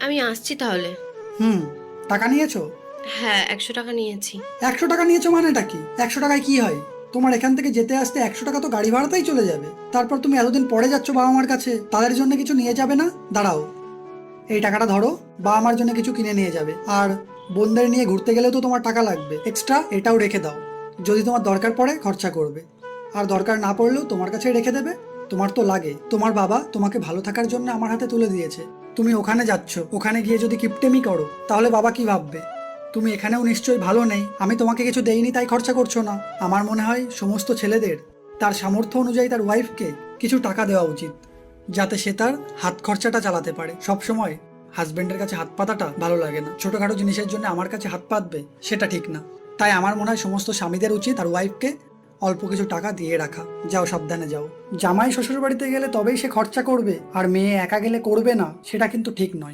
আমি আসছি তাহলে। হুম। টাকা নিয়েছো? হ্যাঁ, 100 টাকা নিয়েছি। 100 টাকা নিয়েছো মানেটা কি? 100 টাকায় কি হয়? তোমার এখান থেকে যেতে আসতে 100 টাকা তো গাড়ি ভাড়াতেই চলে যাবে। তারপর তুমি এতদিন পরে যাচ্ছ বাবা মার কাছে, তাদের জন্য কিছু নিয়ে যাবে না? দাঁড়াও, এই টাকাটা ধরো, বাবা মার জন্য কিছু কিনে নিয়ে যাবে। আর বোনদের নিয়ে ঘুরতে গেলেও তো তোমার টাকা লাগবে, এক্সট্রা এটাও রেখে দাও। যদি তোমার দরকার পড়ে খরচা করবে, আর দরকার না পড়লেও তোমার কাছেই রেখে দেবে। তোমার তো লাগে, তোমার বাবা তোমাকে ভালো থাকার জন্য আমার হাতে তুলে দিয়েছে। তুমি ওখানে যাচ্ছ, ওখানে গিয়ে যদি কিপটেমি করো তাহলে বাবা কি ভাববে? তুমি এখানেও নিশ্চয়ই ভালো নেই, আমি তোমাকে কিছু দেইনি তাই খরচা করছো না। আমার মনে হয় সমস্ত ছেলেদের তার সামর্থ্য অনুযায়ী তার ওয়াইফকে কিছু টাকা দেওয়া উচিত, যাতে সে তার হাত খরচাটা চালাতে পারে। সব সময় হাজবেন্ডের কাছে হাত পাতাটা ভালো লাগে না। ছোটখাটো জিনিসের জন্য আমার কাছে হাত পাতবে, সেটা ঠিক না। তাই আমার মনে হয় সমস্ত স্বামীদের উচিত তার ওয়াইফকে অল্প কিছু টাকা দিয়ে রাখা। যাও, সাবধানে যাও। জামাই শ্বশুর বাড়িতে গেলে তবেই সে খরচা করবে, আর মেয়ে একা গেলে করবে না, সেটা কিন্তু ঠিক নয়।